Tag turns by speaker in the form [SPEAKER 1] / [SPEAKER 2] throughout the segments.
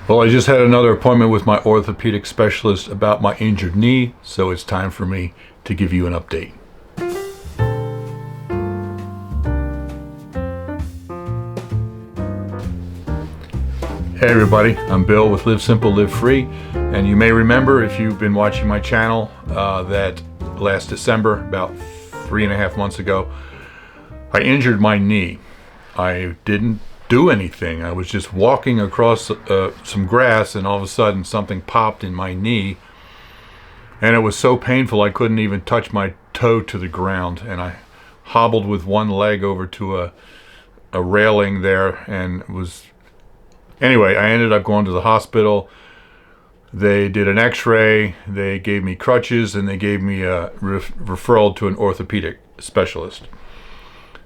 [SPEAKER 1] Well, I just had another appointment with my orthopedic specialist about my injured knee, so it's time for me to give you an update. Hey everybody, I'm Bill with Live Simple, Live Free, and you may remember if you've been watching my channel that last December, about 3.5 months ago, I injured my knee. I didn't do anything. I was just walking across some grass, and all of a sudden something popped in my knee, and it was so painful I couldn't even touch my toe to the ground, and I hobbled with one leg over to a railing there, and anyway, I ended up going to the hospital. They did an x-ray, they gave me crutches, and they gave me a referral to an orthopedic specialist.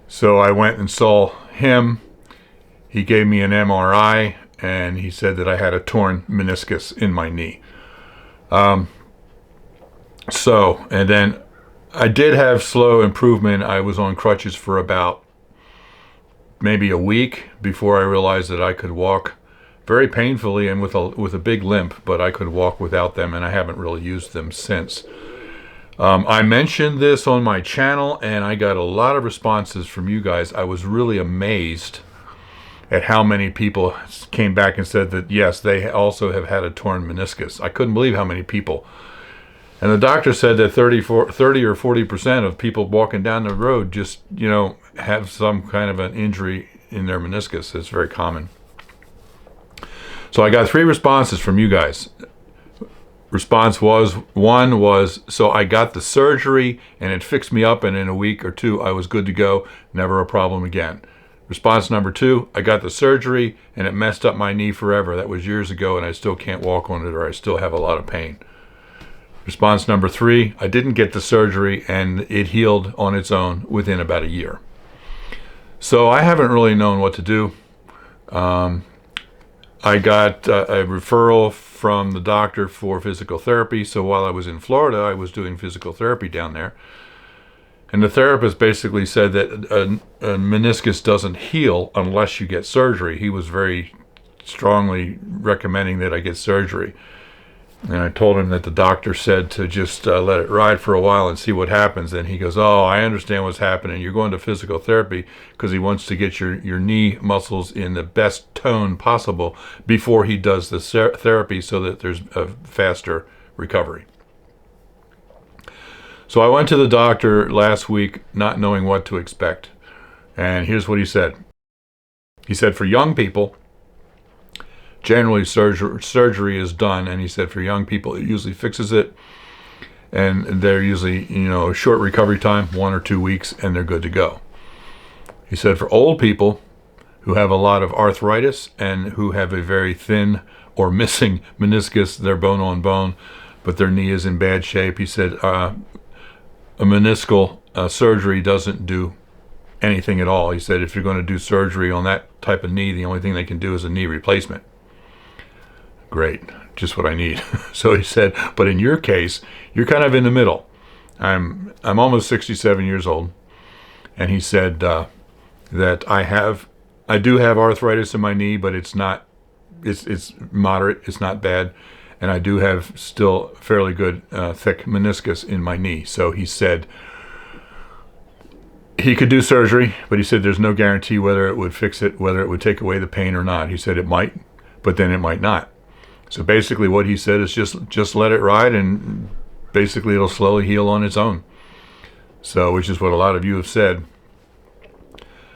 [SPEAKER 1] So I went and saw him. He gave me an MRI, and he said that I had a torn meniscus in my knee. And then I did have slow improvement. I was on crutches for about maybe a week before I realized that I could walk very painfully and with a big limp, but I could walk without them, and I haven't really used them since. I mentioned this on my channel, and I got a lot of responses from you guys. I was really amazed at how many people came back and said that, yes, they also have had a torn meniscus. I couldn't believe how many people. And the doctor said that 30 or 40% of people walking down the road just, have some kind of an injury in their meniscus. It's very common. So I got 3 responses from you guys. One was, so I got the surgery and it fixed me up, and in a week or 2 I was good to go, never a problem again. Response number 2, I got the surgery and it messed up my knee forever. That was years ago, and I still can't walk on it, or I still have a lot of pain. Response number 3, I didn't get the surgery and it healed on its own within about a year. So I haven't really known what to do. I got a referral from the doctor for physical therapy. So while I was in Florida, I was doing physical therapy down there. And the therapist basically said that a meniscus doesn't heal unless you get surgery. He was very strongly recommending that I get surgery. And I told him that the doctor said to just let it ride for a while and see what happens. And he goes, oh, I understand what's happening. You're going to physical therapy because he wants to get your knee muscles in the best tone possible before he does the therapy, so that there's a faster recovery. So I went to the doctor last week not knowing what to expect. And here's what he said. He said for young people, generally surgery is done, and he said for young people it usually fixes it, and they're usually a short recovery time, 1 or 2 weeks, and they're good to go. He said for old people who have a lot of arthritis and who have a very thin or missing meniscus, they're bone on bone, but their knee is in bad shape, he said a meniscal surgery doesn't do anything at all. He said if you're going to do surgery on that type of knee, the only thing they can do is a knee replacement. Great, just what I need. So he said, but in your case, you're kind of in the middle. I'm almost 67 years old, and he said that I do have arthritis in my knee, but it's moderate, it's not bad, and I do have still fairly good thick meniscus in my knee. So he said he could do surgery, but he said there's no guarantee whether it would fix it, whether it would take away the pain or not. He said it might, but then it might not. So basically what he said is just let it ride, and basically it'll slowly heal on its own. So, which is what a lot of you have said.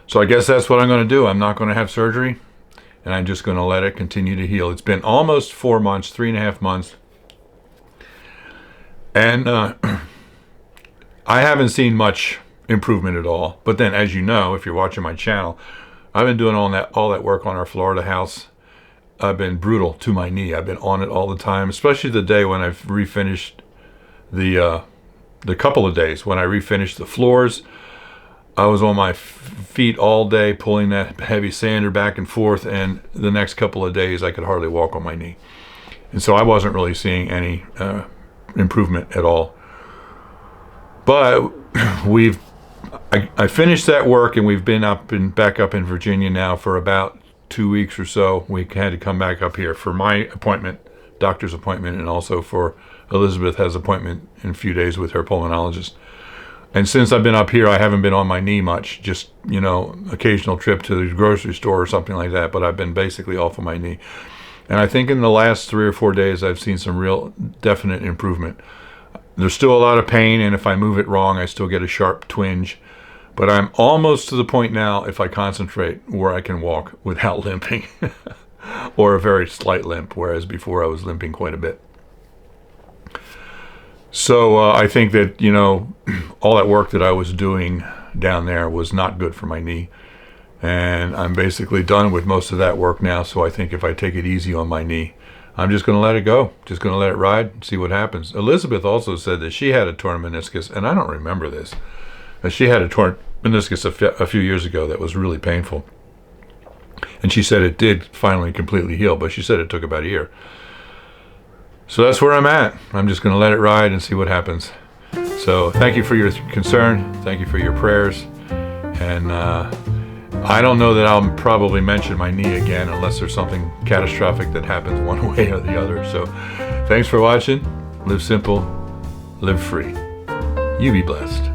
[SPEAKER 1] So I guess that's what I'm going to do. I'm not going to have surgery, and I'm just going to let it continue to heal. It's been almost 4 months, 3.5 months. And I haven't seen much improvement at all. But then, as you know, if you're watching my channel, I've been doing all that work on our Florida house. I've been brutal to my knee. I've been on it all the time, especially the day when I've refinished the couple of days when I refinished the floors. I was on my feet all day pulling that heavy sander back and forth, and the next couple of days I could hardly walk on my knee. And so I wasn't really seeing any improvement at all. But I finished that work, and we've been back up in Virginia now for about 2 weeks or so, we had to come back up here for my appointment, doctor's appointment, and also for Elizabeth has appointment in a few days with her pulmonologist. And since I've been up here, I haven't been on my knee much, just, occasional trip to the grocery store or something like that, but I've been basically off of my knee. And I think in the last 3 or 4 days, I've seen some real definite improvement. There's still a lot of pain, and if I move it wrong, I still get a sharp twinge. But I'm almost to the point now, if I concentrate, where I can walk without limping, or a very slight limp, whereas before I was limping quite a bit. So I think that, all that work that I was doing down there was not good for my knee. And I'm basically done with most of that work now. So I think if I take it easy on my knee, I'm just going to let it go. Just going to let it ride and see what happens. Elizabeth also said that she had a torn meniscus, and I don't remember this. She had a torn meniscus a few years ago that was really painful. And she said it did finally completely heal, but she said it took about a year. So that's where I'm at. I'm just going to let it ride and see what happens. So thank you for your concern. Thank you for your prayers. And I don't know that I'll probably mention my knee again unless there's something catastrophic that happens one way or the other. So thanks for watching. Live simple, live free. You be blessed.